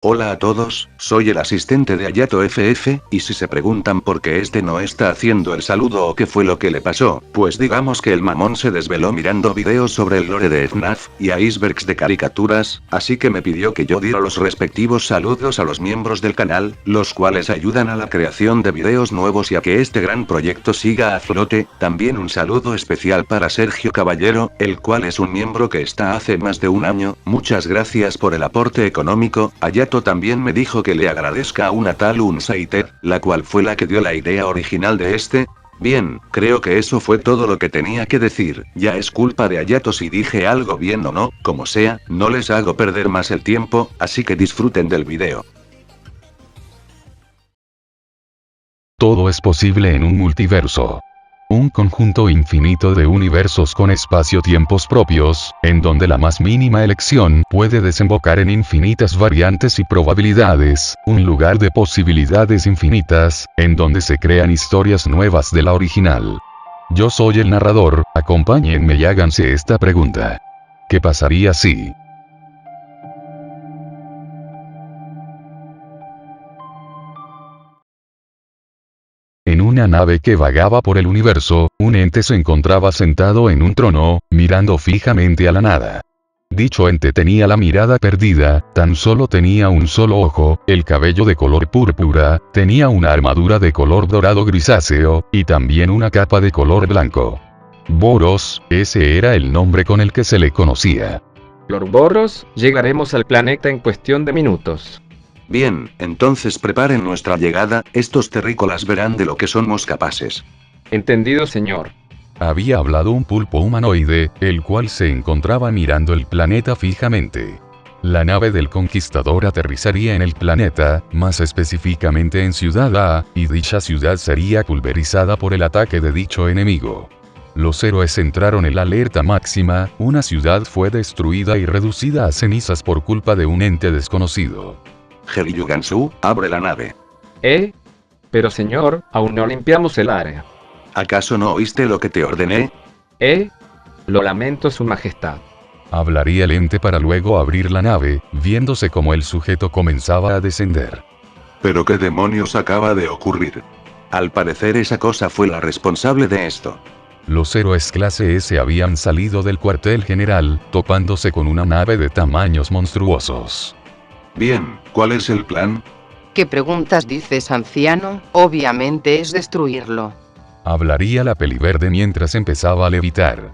Hola a todos, soy el asistente de Hayato FF, y si se preguntan por qué este no está haciendo el saludo o qué fue lo que le pasó, pues digamos que el mamón se desveló mirando videos sobre el lore de FNAF, y icebergs de caricaturas, así que me pidió que yo diera los respectivos saludos a los miembros del canal, los cuales ayudan a la creación de videos nuevos y a que este gran proyecto siga a flote. También un saludo especial para Sergio Caballero, el cual es un miembro que está hace más de un año. Muchas gracias por el aporte económico. Hayato también me dijo que le agradezca a una tal Unsaiter, la cual fue la que dio la idea original de este. Bien, creo que eso fue todo lo que tenía que decir. Ya es culpa de Hayato si dije algo bien o no, como sea, no les hago perder más el tiempo, así que disfruten del video. Todo es posible en un multiverso. Un conjunto infinito de universos con espacio-tiempos propios, en donde la más mínima elección puede desembocar en infinitas variantes y probabilidades, un lugar de posibilidades infinitas, en donde se crean historias nuevas de la original. Yo soy el narrador, acompáñenme y háganse esta pregunta. ¿Qué pasaría si... En una nave que vagaba por el universo, un ente se encontraba sentado en un trono, mirando fijamente a la nada. Dicho ente tenía la mirada perdida, tan solo tenía un solo ojo, el cabello de color púrpura, tenía una armadura de color dorado grisáceo, y también una capa de color blanco. Boros, ese era el nombre con el que se le conocía. Lord Boros, llegaremos al planeta en cuestión de minutos. Bien, entonces preparen nuestra llegada, estos terrícolas verán de lo que somos capaces. Entendido, señor. Había hablado un pulpo humanoide, el cual se encontraba mirando el planeta fijamente. La nave del conquistador aterrizaría en el planeta, más específicamente en Ciudad A, y dicha ciudad sería pulverizada por el ataque de dicho enemigo. Los héroes entraron en la alerta máxima, una ciudad fue destruida y reducida a cenizas por culpa de un ente desconocido. Heryugansu, abre la nave. Pero señor, aún no limpiamos el área. ¿Acaso no oíste lo que te ordené? Lo lamento, su majestad. Hablaría el ente para luego abrir la nave, viéndose como el sujeto comenzaba a descender. ¿Pero qué demonios acaba de ocurrir? Al parecer esa cosa fue la responsable de esto. Los héroes clase S habían salido del cuartel general, topándose con una nave de tamaños monstruosos. Bien, ¿cuál es el plan? ¿Qué preguntas dices, anciano? Obviamente es destruirlo. Hablaría la peliverde mientras empezaba a levitar.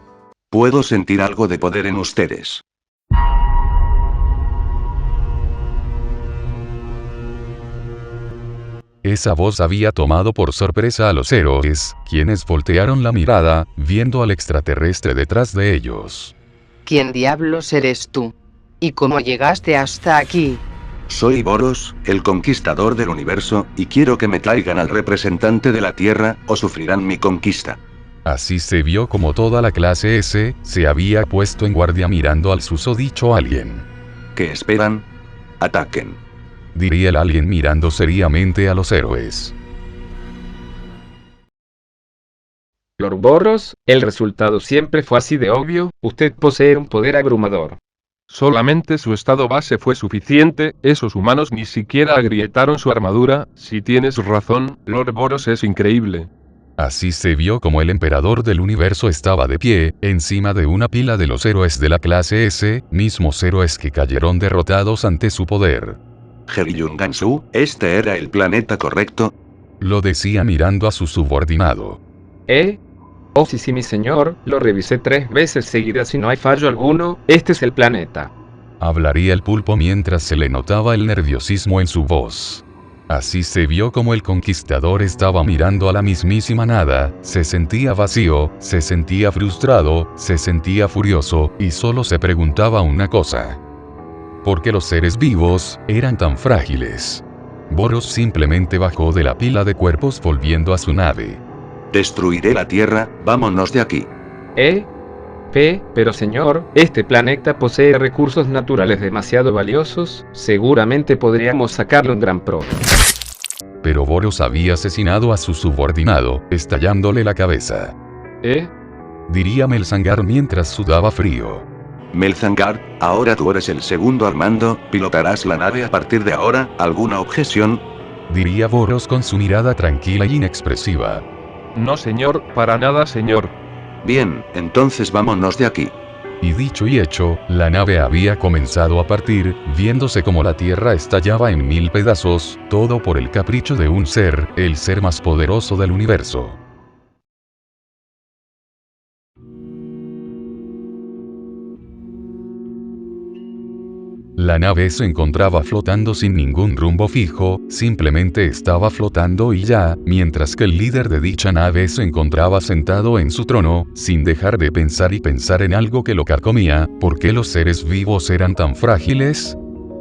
Puedo sentir algo de poder en ustedes. Esa voz había tomado por sorpresa a los héroes, quienes voltearon la mirada, viendo al extraterrestre detrás de ellos. ¿Quién diablos eres tú? ¿Y cómo llegaste hasta aquí? Soy Boros, el conquistador del universo, y quiero que me traigan al representante de la Tierra, o sufrirán mi conquista. Así se vio como toda la clase S se había puesto en guardia mirando al susodicho alien. ¿Qué esperan? Ataquen. Diría el alien mirando seriamente a los héroes. Lord Boros, el resultado siempre fue así de obvio, usted posee un poder abrumador. Solamente su estado base fue suficiente, esos humanos ni siquiera agrietaron su armadura. Si tienes razón, Lord Boros es increíble. Así se vio como el emperador del universo estaba de pie, encima de una pila de los héroes de la clase S, mismos héroes que cayeron derrotados ante su poder. Heryugansu, ¿este era el planeta correcto? Lo decía mirando a su subordinado. Oh sí, mi señor, lo revisé 3 veces seguidas y no hay fallo alguno, este es el planeta. Hablaría el pulpo mientras se le notaba el nerviosismo en su voz. Así se vio como el conquistador estaba mirando a la mismísima nada, se sentía vacío, se sentía frustrado, se sentía furioso, y solo se preguntaba una cosa. ¿Por qué los seres vivos eran tan frágiles? Boros simplemente bajó de la pila de cuerpos volviendo a su nave. Destruiré la Tierra, vámonos de aquí. Pero señor, este planeta posee recursos naturales demasiado valiosos, seguramente podríamos sacarle un gran pro. Pero Boros había asesinado a su subordinado, estallándole la cabeza. ¿Eh? Diría Melsangar mientras sudaba frío. Melzangard, ahora tú eres el segundo al mando, pilotarás la nave a partir de ahora, ¿alguna objeción? Diría Boros con su mirada tranquila y inexpresiva. No señor, para nada señor. Bien, entonces vámonos de aquí. Y dicho y hecho, la nave había comenzado a partir, viéndose como la Tierra estallaba en 1000 pedazos, todo por el capricho de un ser, el ser más poderoso del universo. La nave se encontraba flotando sin ningún rumbo fijo, simplemente estaba flotando y ya, mientras que el líder de dicha nave se encontraba sentado en su trono, sin dejar de pensar y pensar en algo que lo carcomía. ¿Por qué los seres vivos eran tan frágiles?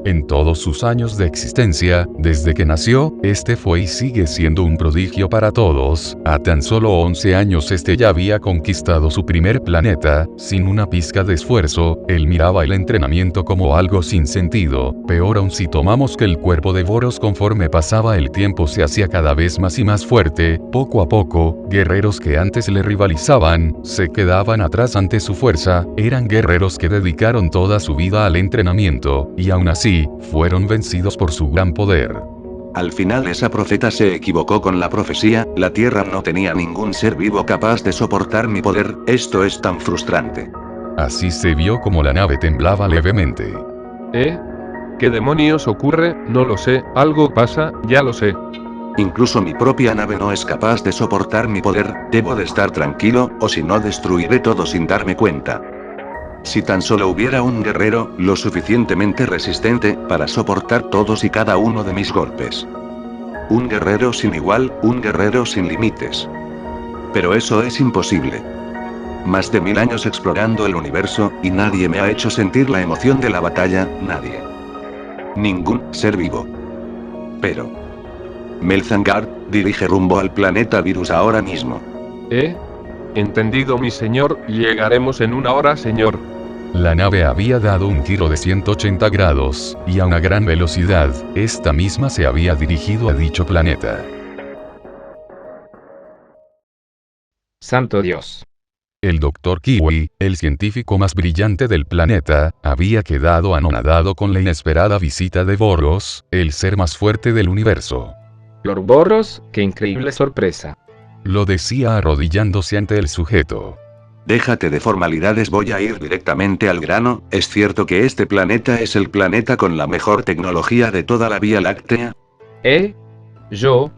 En todos sus años de existencia, desde que nació, este fue y sigue siendo un prodigio para todos. A tan solo 11 años este ya había conquistado su primer planeta, sin una pizca de esfuerzo. Él miraba el entrenamiento como algo sin sentido. Peor aún si tomamos que el cuerpo de Boros conforme pasaba el tiempo se hacía cada vez más y más fuerte. Poco a poco, guerreros que antes le rivalizaban, se quedaban atrás ante su fuerza. Eran guerreros que dedicaron toda su vida al entrenamiento, y aún así, fueron vencidos por su gran poder. Al final esa profeta se equivocó con la profecía, la Tierra no tenía ningún ser vivo capaz de soportar mi poder, esto es tan frustrante. Así se vio como la nave temblaba levemente. ¿Qué demonios ocurre? No lo sé, algo pasa, ya lo sé. Incluso mi propia nave no es capaz de soportar mi poder, debo de estar tranquilo, o si no destruiré todo sin darme cuenta. Si tan solo hubiera un guerrero, lo suficientemente resistente, para soportar todos y cada uno de mis golpes. Un guerrero sin igual, un guerrero sin límites. Pero eso es imposible. Más de 1000 años explorando el universo, y nadie me ha hecho sentir la emoción de la batalla, nadie. Ningún ser vivo. Pero... Melzangard, dirige rumbo al planeta Virus ahora mismo. Entendido mi señor, llegaremos en 1 hora señor. La nave había dado un giro de 180 grados, y a una gran velocidad, esta misma se había dirigido a dicho planeta. Santo Dios. El Dr. Kiwi, el científico más brillante del planeta, había quedado anonadado con la inesperada visita de Boros, el ser más fuerte del universo. Lord Boros, qué increíble sorpresa. Lo decía arrodillándose ante el sujeto. Déjate de formalidades, voy a ir directamente al grano. ¿Es cierto que este planeta es el planeta con la mejor tecnología de toda la Vía Láctea? Yo.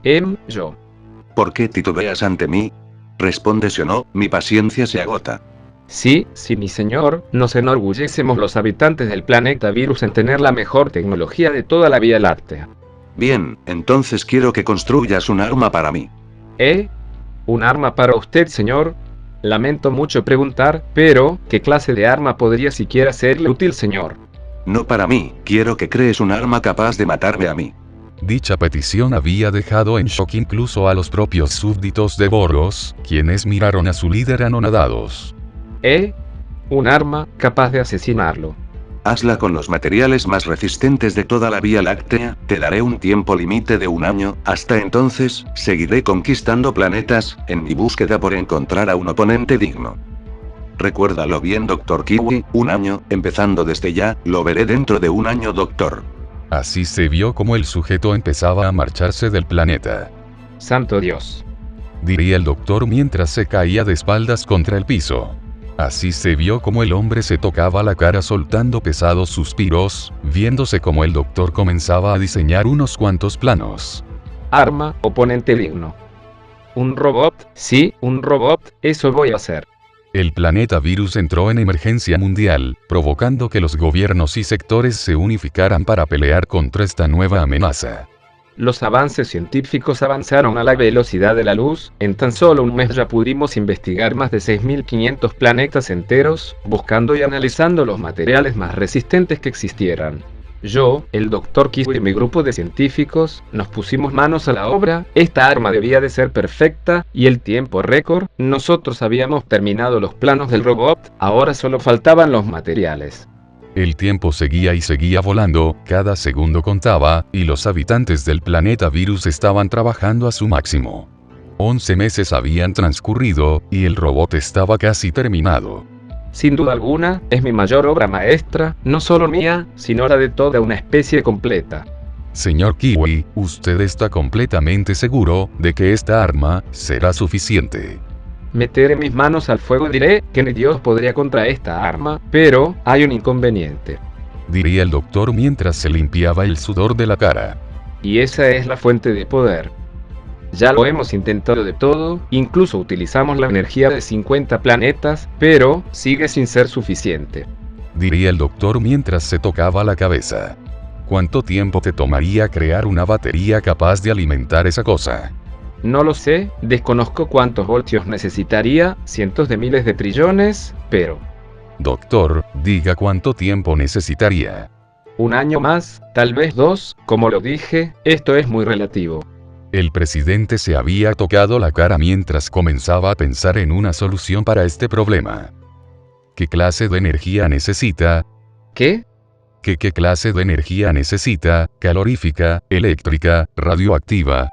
¿Por qué titubeas ante mí? Responde si o no, mi paciencia se agota. Sí, mi señor, nos enorgullecemos los habitantes del planeta Virus en tener la mejor tecnología de toda la Vía Láctea. Bien, entonces quiero que construyas un arma para mí. ¿Un arma para usted, señor? Lamento mucho preguntar, pero, ¿qué clase de arma podría siquiera serle útil, señor? No para mí, quiero que crees un arma capaz de matarme a mí. Dicha petición había dejado en shock incluso a los propios súbditos de Boros, quienes miraron a su líder anonadados. Un arma capaz de asesinarlo. Hazla con los materiales más resistentes de toda la Vía Láctea, te daré un tiempo límite de 1 año, hasta entonces, seguiré conquistando planetas, en mi búsqueda por encontrar a un oponente digno. Recuérdalo bien, Dr. Kiwi, 1 año, empezando desde ya, lo veré dentro de 1 año, doctor. Así se vio como el sujeto empezaba a marcharse del planeta. Santo Dios. Diría el doctor mientras se caía de espaldas contra el piso. Así se vio como el hombre se tocaba la cara soltando pesados suspiros, viéndose como el doctor comenzaba a diseñar unos cuantos planos. Arma, oponente digno. ¿Un robot? Sí, un robot, eso voy a hacer. El planeta Virus entró en emergencia mundial, provocando que los gobiernos y sectores se unificaran para pelear contra esta nueva amenaza. Los avances científicos avanzaron a la velocidad de la luz, en tan solo 1 mes ya pudimos investigar más de 6.500 planetas enteros, buscando y analizando los materiales más resistentes que existieran. Yo, el Dr. Kiwi y mi grupo de científicos, nos pusimos manos a la obra. Esta arma debía de ser perfecta, y el tiempo récord. Nosotros habíamos terminado los planos del robot, ahora solo faltaban los materiales. El tiempo seguía y seguía volando, cada segundo contaba, y los habitantes del planeta Virus estaban trabajando a su máximo. 11 meses habían transcurrido, y el robot estaba casi terminado. Sin duda alguna, es mi mayor obra maestra, no solo mía, sino la de toda una especie completa. Señor Kiwi, ¿usted está completamente seguro de que esta arma será suficiente? Meteré mis manos al fuego y diré que ni Dios podría contra esta arma, pero hay un inconveniente. Diría el doctor mientras se limpiaba el sudor de la cara. Y esa es la fuente de poder. Ya lo hemos intentado de todo, incluso utilizamos la energía de 50 planetas, pero sigue sin ser suficiente. Diría el doctor mientras se tocaba la cabeza. ¿Cuánto tiempo te tomaría crear una batería capaz de alimentar esa cosa? No lo sé, desconozco cuántos voltios necesitaría, cientos de miles de trillones, pero... Doctor, diga cuánto tiempo necesitaría. Un año más, tal vez 2, como lo dije, esto es muy relativo. El presidente se había tocado la cara mientras comenzaba a pensar en una solución para este problema. ¿Qué clase de energía necesita? ¿Qué? ¿Qué clase de energía necesita? ¿Calorífica, eléctrica, radioactiva?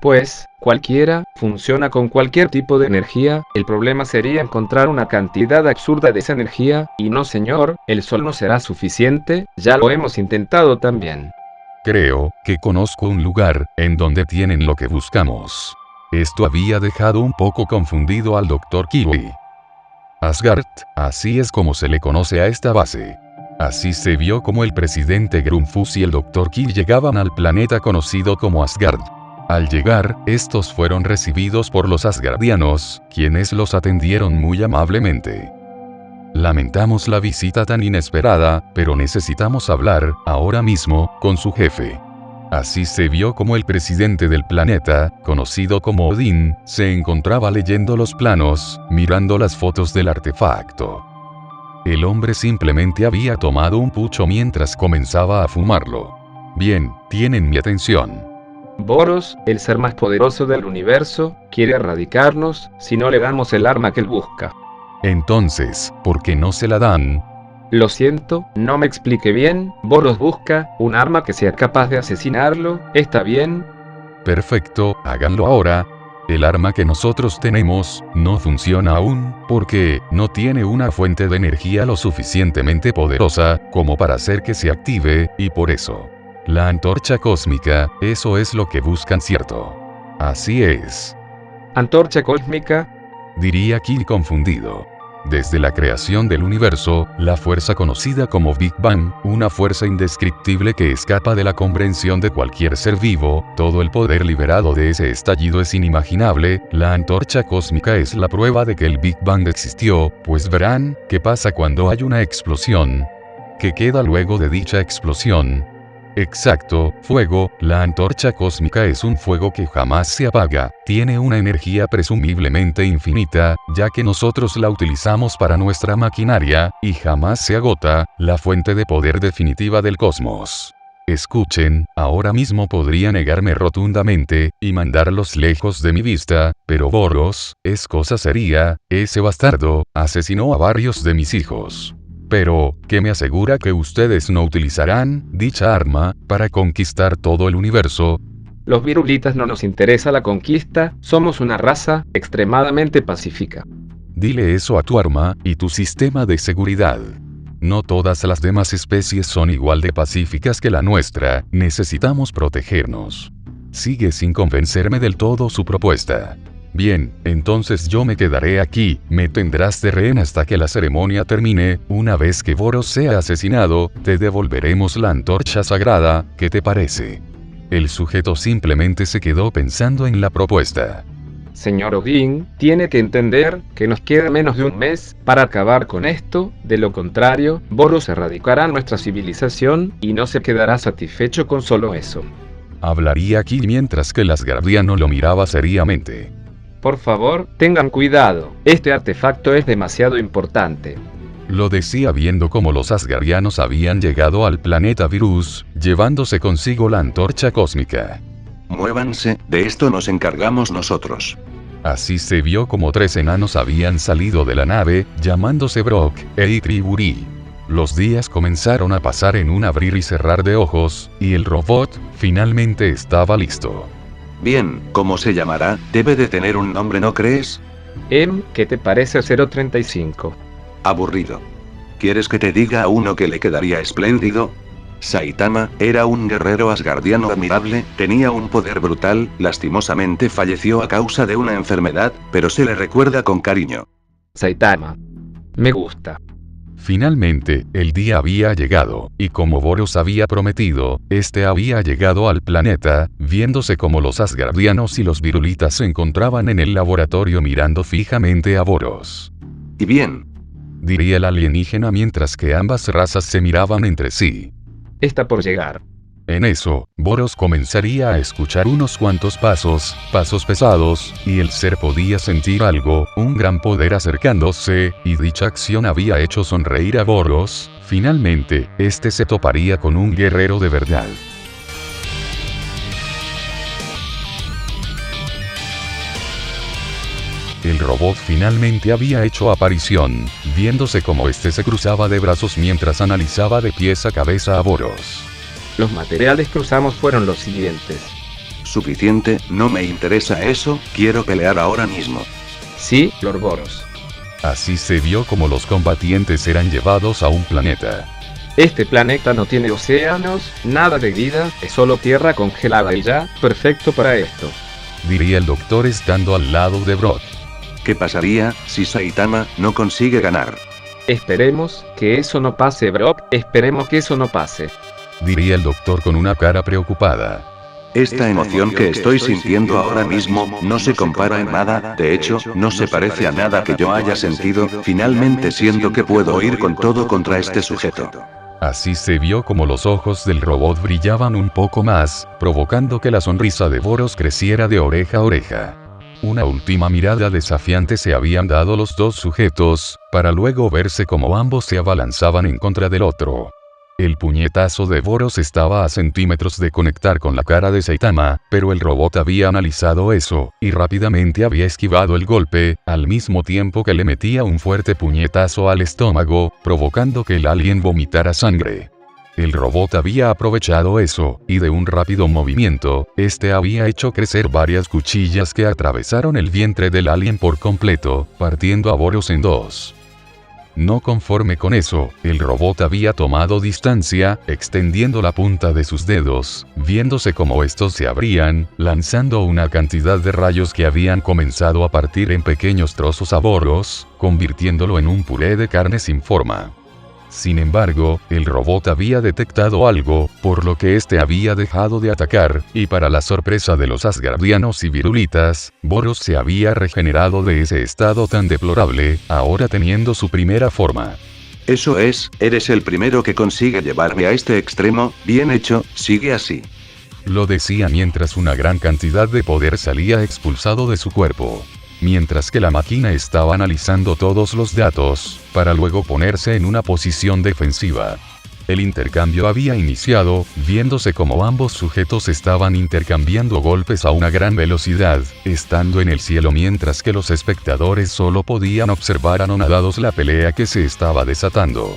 Pues, cualquiera, funciona con cualquier tipo de energía, el problema sería encontrar una cantidad absurda de esa energía, y no señor, el sol no será suficiente, ya lo hemos intentado también. Creo que conozco un lugar en donde tienen lo que buscamos. Esto había dejado un poco confundido al Dr. Kiwi. Asgard, así es como se le conoce a esta base. Así se vio como el presidente Grunfus y el Dr. Kiwi llegaban al planeta conocido como Asgard. Al llegar, estos fueron recibidos por los asgardianos, quienes los atendieron muy amablemente. Lamentamos la visita tan inesperada, pero necesitamos hablar, ahora mismo, con su jefe. Así se vio como el presidente del planeta, conocido como Odín, se encontraba leyendo los planos, mirando las fotos del artefacto. El hombre simplemente había tomado un pucho mientras comenzaba a fumarlo. Bien, tienen mi atención. Boros, el ser más poderoso del universo, quiere erradicarnos si no le damos el arma que él busca. Entonces, ¿por qué no se la dan? Lo siento, no me expliqué bien, Boros busca un arma que sea capaz de asesinarlo, ¿está bien? Perfecto, háganlo ahora. El arma que nosotros tenemos no funciona aún, porque no tiene una fuente de energía lo suficientemente poderosa como para hacer que se active, y por eso. La antorcha cósmica, eso es lo que buscan, ¿cierto? Así es. ¿Antorcha cósmica? Diría Kiwi confundido. Desde la creación del universo, la fuerza conocida como Big Bang, una fuerza indescriptible que escapa de la comprensión de cualquier ser vivo, todo el poder liberado de ese estallido es inimaginable, la antorcha cósmica es la prueba de que el Big Bang existió, pues verán, ¿qué pasa cuando hay una explosión? ¿Qué queda luego de dicha explosión? Exacto, fuego, la antorcha cósmica es un fuego que jamás se apaga, tiene una energía presumiblemente infinita, ya que nosotros la utilizamos para nuestra maquinaria, y jamás se agota, la fuente de poder definitiva del cosmos. Escuchen, ahora mismo podría negarme rotundamente, y mandarlos lejos de mi vista, pero Boros, es cosa seria, ese bastardo, asesinó a varios de mis hijos. Pero, ¿qué me asegura que ustedes no utilizarán dicha arma para conquistar todo el universo? Los virulitas no nos interesa la conquista, somos una raza extremadamente pacífica. Dile eso a tu arma y tu sistema de seguridad. No todas las demás especies son igual de pacíficas que la nuestra, necesitamos protegernos. Sigue sin convencerme del todo su propuesta. Bien, entonces yo me quedaré aquí, me tendrás de rehén hasta que la ceremonia termine, una vez que Boros sea asesinado, te devolveremos la antorcha sagrada, ¿qué te parece? El sujeto simplemente se quedó pensando en la propuesta. Señor Odín, tiene que entender que nos queda menos de un mes para acabar con esto, de lo contrario, Boros erradicará nuestra civilización y no se quedará satisfecho con solo eso. Hablaría aquí mientras que el asgardiano lo miraba seriamente. Por favor, tengan cuidado, este artefacto es demasiado importante. Lo decía viendo cómo los asgardianos habían llegado al planeta Virus, llevándose consigo la antorcha cósmica. Muévanse, de esto nos encargamos nosotros. Así se vio como 3 enanos habían salido de la nave, llamándose Brock e Itriburi. Los días comenzaron a pasar en un abrir y cerrar de ojos, y el robot, finalmente estaba listo. Bien, ¿cómo se llamará? Debe de tener un nombre, ¿no crees? ¿Qué te parece 035? Aburrido. ¿Quieres que te diga a uno que le quedaría espléndido? Saitama era un guerrero asgardiano admirable, tenía un poder brutal, lastimosamente falleció a causa de una enfermedad, pero se le recuerda con cariño. Saitama. Me gusta. Finalmente, el día había llegado, y como Boros había prometido, este había llegado al planeta, viéndose como los asgardianos y los virulitas se encontraban en el laboratorio mirando fijamente a Boros. ¿Y bien? Diría el alienígena mientras que ambas razas se miraban entre sí. Está por llegar. En eso, Boros comenzaría a escuchar unos cuantos pasos pesados, y el ser podía sentir algo, un gran poder acercándose, y dicha acción había hecho sonreír a Boros. Finalmente, este se toparía con un guerrero de verdad. El robot finalmente había hecho aparición, viéndose como este se cruzaba de brazos mientras analizaba de pies a cabeza a Boros. Los materiales que usamos fueron los siguientes. Suficiente, no me interesa eso, quiero pelear ahora mismo. Sí, Lord Boros. Así se vio como los combatientes eran llevados a un planeta. Este planeta no tiene océanos, nada de vida, es solo tierra congelada y ya, perfecto para esto. Diría el doctor estando al lado de Brock. ¿Qué pasaría si Saitama no consigue ganar? Esperemos que eso no pase, Brock, esperemos que eso no pase. Diría el doctor con una cara preocupada. Esta emoción que estoy sintiendo ahora mismo no se compara en nada, de hecho, no se parece a nada que yo haya sentido, finalmente siento que puedo ir con todo contra este sujeto. Así se vio como los ojos del robot brillaban un poco más, provocando que la sonrisa de Boros creciera de oreja a oreja. Una última mirada desafiante se habían dado los dos sujetos, para luego verse como ambos se abalanzaban en contra del otro. El puñetazo de Boros estaba a centímetros de conectar con la cara de Saitama, pero el robot había analizado eso, y rápidamente había esquivado el golpe, al mismo tiempo que le metía un fuerte puñetazo al estómago, provocando que el alien vomitara sangre. El robot había aprovechado eso, y de un rápido movimiento, este había hecho crecer varias cuchillas que atravesaron el vientre del alien por completo, partiendo a Boros en dos. No conforme con eso, el robot había tomado distancia, extendiendo la punta de sus dedos, viéndose como estos se abrían, lanzando una cantidad de rayos que habían comenzado a partir en pequeños trozos a Boros, convirtiéndolo en un puré de carne sin forma. Sin embargo, el robot había detectado algo, por lo que este había dejado de atacar, y para la sorpresa de los asgardianos y virulitas, Boros se había regenerado de ese estado tan deplorable, ahora teniendo su primera forma. Eso es, eres el primero que consigue llevarme a este extremo, bien hecho, sigue así. Lo decía mientras una gran cantidad de poder salía expulsado de su cuerpo. Mientras que la máquina estaba analizando todos los datos, para luego ponerse en una posición defensiva. El intercambio había iniciado, viéndose como ambos sujetos estaban intercambiando golpes a una gran velocidad, estando en el cielo mientras que los espectadores solo podían observar anonadados la pelea que se estaba desatando.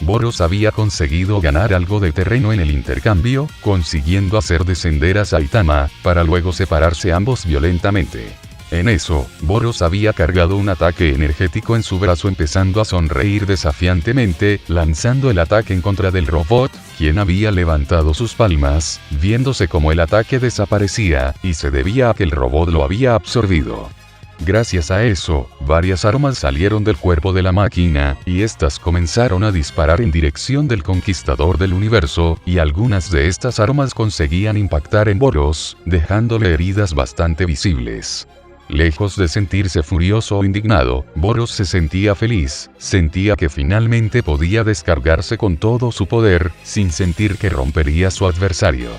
Boros había conseguido ganar algo de terreno en el intercambio, consiguiendo hacer descender a Saitama, para luego separarse ambos violentamente. En eso, Boros había cargado un ataque energético en su brazo empezando a sonreír desafiantemente, lanzando el ataque en contra del robot, quien había levantado sus palmas, viéndose como el ataque desaparecía, y se debía a que el robot lo había absorbido. Gracias a eso, varias armas salieron del cuerpo de la máquina, y estas comenzaron a disparar en dirección del conquistador del universo, y algunas de estas armas conseguían impactar en Boros, dejándole heridas bastante visibles. Lejos de sentirse furioso o indignado, Boros se sentía feliz, sentía que finalmente podía descargarse con todo su poder, sin sentir que rompería a su adversario.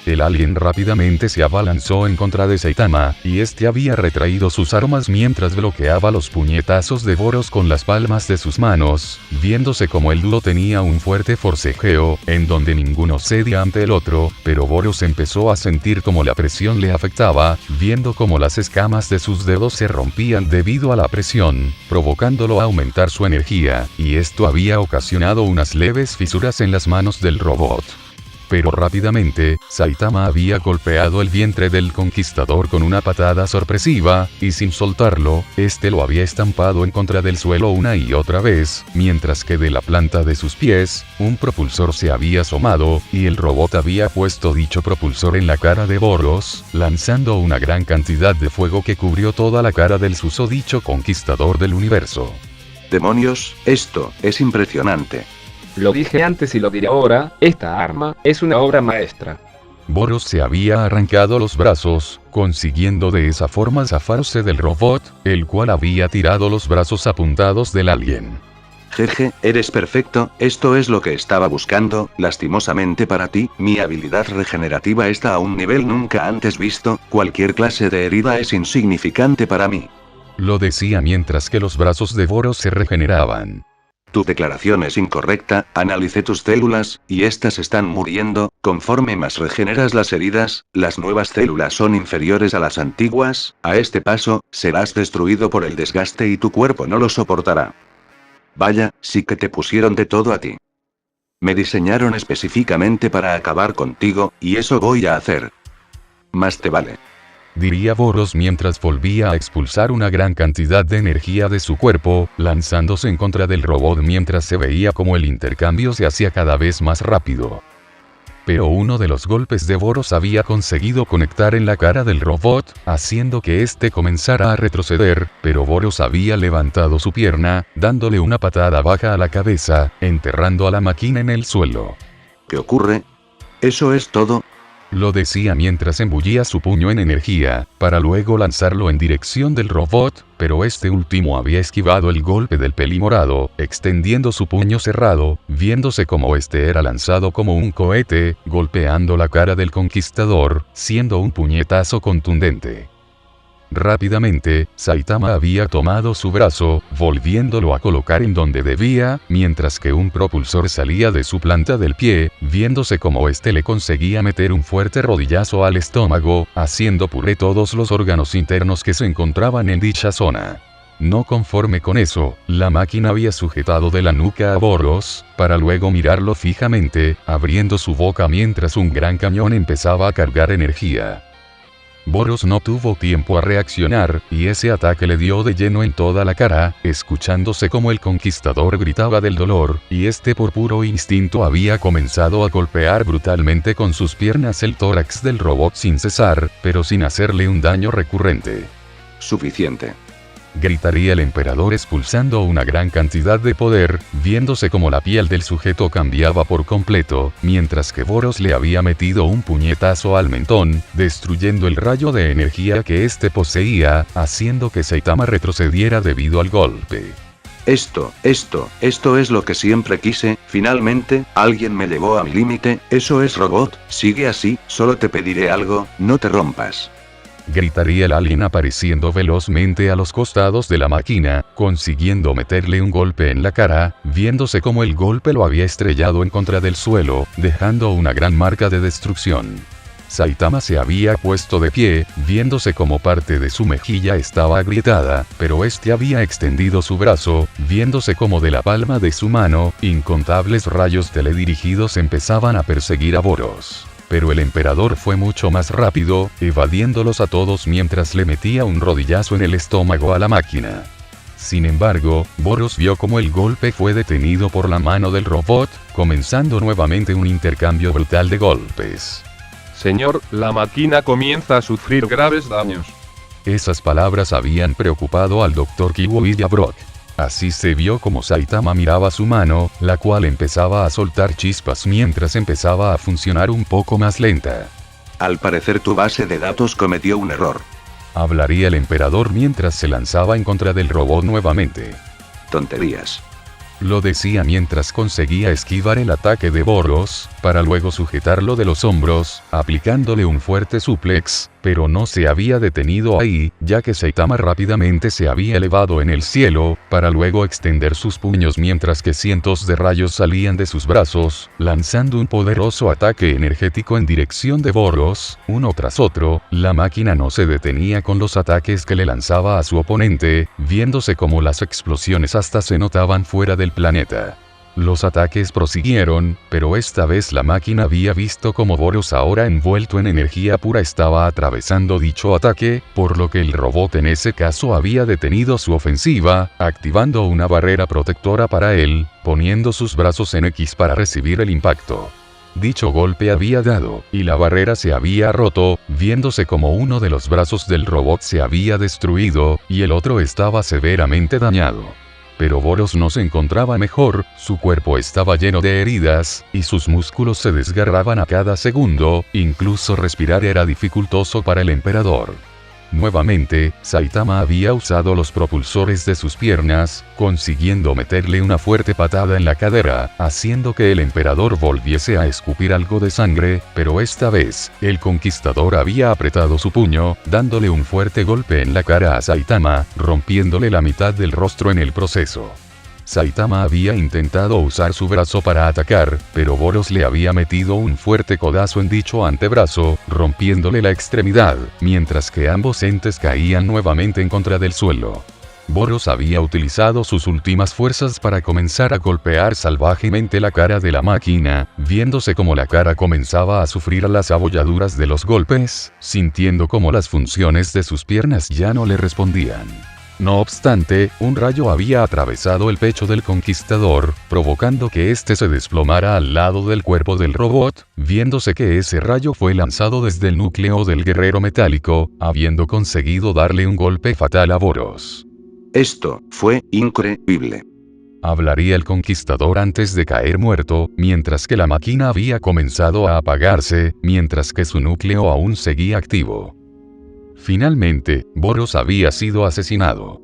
El alien rápidamente se abalanzó en contra de Saitama, y este había retraído sus armas mientras bloqueaba los puñetazos de Boros con las palmas de sus manos, viéndose como el dúo tenía un fuerte forcejeo, en donde ninguno cedía ante el otro, pero Boros empezó a sentir como la presión le afectaba, viendo como las escamas de sus dedos se rompían debido a la presión, provocándolo a aumentar su energía, y esto había ocasionado unas leves fisuras en las manos del robot. Pero rápidamente, Saitama había golpeado el vientre del conquistador con una patada sorpresiva, y sin soltarlo, este lo había estampado en contra del suelo una y otra vez, mientras que de la planta de sus pies, un propulsor se había asomado, y el robot había puesto dicho propulsor en la cara de Boros, lanzando una gran cantidad de fuego que cubrió toda la cara del susodicho conquistador del universo. Demonios, esto es impresionante. Lo dije antes y lo diré ahora, esta arma es una obra maestra. Boros se había arrancado los brazos, consiguiendo de esa forma zafarse del robot, el cual había tirado los brazos apuntados del alien. Jeje, eres perfecto, esto es lo que estaba buscando. Lastimosamente para ti, mi habilidad regenerativa está a un nivel nunca antes visto, cualquier clase de herida es insignificante para mí. Lo decía mientras que los brazos de Boros se regeneraban. Tu declaración es incorrecta, analicé tus células, y estas están muriendo. Conforme más regeneras las heridas, las nuevas células son inferiores a las antiguas. A este paso, serás destruido por el desgaste y tu cuerpo no lo soportará. Vaya, sí que te pusieron de todo a ti. Me diseñaron específicamente para acabar contigo, y eso voy a hacer. Más te vale. Diría Boros mientras volvía a expulsar una gran cantidad de energía de su cuerpo, lanzándose en contra del robot mientras se veía como el intercambio se hacía cada vez más rápido. Pero uno de los golpes de Boros había conseguido conectar en la cara del robot, haciendo que éste comenzara a retroceder, pero Boros había levantado su pierna, dándole una patada baja a la cabeza, enterrando a la máquina en el suelo. ¿Qué ocurre? ¿Eso es todo? Lo decía mientras embullía su puño en energía, para luego lanzarlo en dirección del robot, pero este último había esquivado el golpe del pelimorado, extendiendo su puño cerrado, viéndose como este era lanzado como un cohete, golpeando la cara del conquistador, siendo un puñetazo contundente. Rápidamente, Saitama había tomado su brazo, volviéndolo a colocar en donde debía, mientras que un propulsor salía de su planta del pie, viéndose como este le conseguía meter un fuerte rodillazo al estómago, haciendo puré todos los órganos internos que se encontraban en dicha zona. No conforme con eso, la máquina había sujetado de la nuca a Boros, para luego mirarlo fijamente, abriendo su boca mientras un gran camión empezaba a cargar energía. Boros no tuvo tiempo a reaccionar, y ese ataque le dio de lleno en toda la cara, escuchándose como el conquistador gritaba del dolor, y este por puro instinto había comenzado a golpear brutalmente con sus piernas el tórax del robot sin cesar, pero sin hacerle un daño recurrente. Suficiente. Gritaría el emperador expulsando una gran cantidad de poder, viéndose como la piel del sujeto cambiaba por completo, mientras que Boros le había metido un puñetazo al mentón, destruyendo el rayo de energía que éste poseía, haciendo que Saitama retrocediera debido al golpe. Esto es lo que siempre quise. Finalmente, alguien me llevó a mi límite. Eso es robot, sigue así, solo te pediré algo, no te rompas. Gritaría el alien apareciendo velozmente a los costados de la máquina, consiguiendo meterle un golpe en la cara, viéndose como el golpe lo había estrellado en contra del suelo, dejando una gran marca de destrucción. Saitama se había puesto de pie, viéndose como parte de su mejilla estaba agrietada, pero este había extendido su brazo, viéndose como de la palma de su mano, incontables rayos teledirigidos empezaban a perseguir a Boros. Pero el emperador fue mucho más rápido, evadiéndolos a todos mientras le metía un rodillazo en el estómago a la máquina. Sin embargo, Boros vio como el golpe fue detenido por la mano del robot, comenzando nuevamente un intercambio brutal de golpes. Señor, la máquina comienza a sufrir graves daños. Esas palabras habían preocupado al Dr. Kiwi y a Brock. Así se vio como Saitama miraba su mano, la cual empezaba a soltar chispas mientras empezaba a funcionar un poco más lenta. Al parecer tu base de datos cometió un error. Hablaría el emperador mientras se lanzaba en contra del robot nuevamente. Tonterías. Lo decía mientras conseguía esquivar el ataque de Boros, para luego sujetarlo de los hombros, aplicándole un fuerte suplex, pero no se había detenido ahí, ya que Saitama rápidamente se había elevado en el cielo, para luego extender sus puños mientras que cientos de rayos salían de sus brazos, lanzando un poderoso ataque energético en dirección de Boros, uno tras otro. La máquina no se detenía con los ataques que le lanzaba a su oponente, viéndose como las explosiones hasta se notaban fuera del planeta. Los ataques prosiguieron, pero esta vez la máquina había visto como Boros, ahora envuelto en energía pura, estaba atravesando dicho ataque, por lo que el robot en ese caso había detenido su ofensiva, activando una barrera protectora para él, poniendo sus brazos en X para recibir el impacto. Dicho golpe había dado, y la barrera se había roto, viéndose como uno de los brazos del robot se había destruido, y el otro estaba severamente dañado. Pero Boros no se encontraba mejor, su cuerpo estaba lleno de heridas, y sus músculos se desgarraban a cada segundo, incluso respirar era dificultoso para el emperador. Nuevamente, Saitama había usado los propulsores de sus piernas, consiguiendo meterle una fuerte patada en la cadera, haciendo que el emperador volviese a escupir algo de sangre, pero esta vez, el conquistador había apretado su puño, dándole un fuerte golpe en la cara a Saitama, rompiéndole la mitad del rostro en el proceso. Saitama había intentado usar su brazo para atacar, pero Boros le había metido un fuerte codazo en dicho antebrazo, rompiéndole la extremidad, mientras que ambos entes caían nuevamente en contra del suelo. Boros había utilizado sus últimas fuerzas para comenzar a golpear salvajemente la cara de la máquina, viéndose como la cara comenzaba a sufrir las abolladuras de los golpes, sintiendo como las funciones de sus piernas ya no le respondían. No obstante, un rayo había atravesado el pecho del conquistador, provocando que éste se desplomara al lado del cuerpo del robot, viéndose que ese rayo fue lanzado desde el núcleo del guerrero metálico, habiendo conseguido darle un golpe fatal a Boros. Esto fue increíble. Hablaría el conquistador antes de caer muerto, mientras que la máquina había comenzado a apagarse, mientras que su núcleo aún seguía activo. Finalmente, Boros había sido asesinado.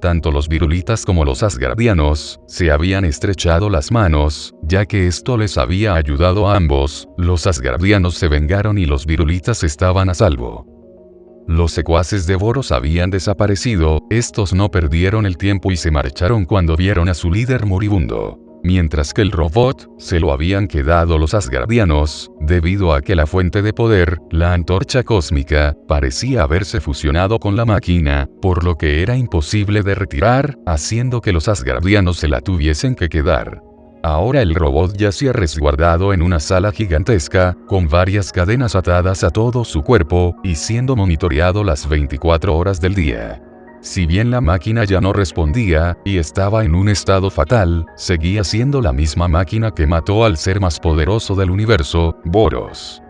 Tanto los virulitas como los asgardianos se habían estrechado las manos, ya que esto les había ayudado a ambos. Los asgardianos se vengaron y los virulitas estaban a salvo. Los secuaces de Boros habían desaparecido, estos no perdieron el tiempo y se marcharon cuando vieron a su líder moribundo. Mientras que el robot, se lo habían quedado los asgardianos, debido a que la fuente de poder, la antorcha cósmica, parecía haberse fusionado con la máquina, por lo que era imposible de retirar, haciendo que los asgardianos se la tuviesen que quedar. Ahora el robot yacía resguardado en una sala gigantesca, con varias cadenas atadas a todo su cuerpo, y siendo monitoreado las 24 horas del día. Si bien la máquina ya no respondía, y estaba en un estado fatal, seguía siendo la misma máquina que mató al ser más poderoso del universo, Boros.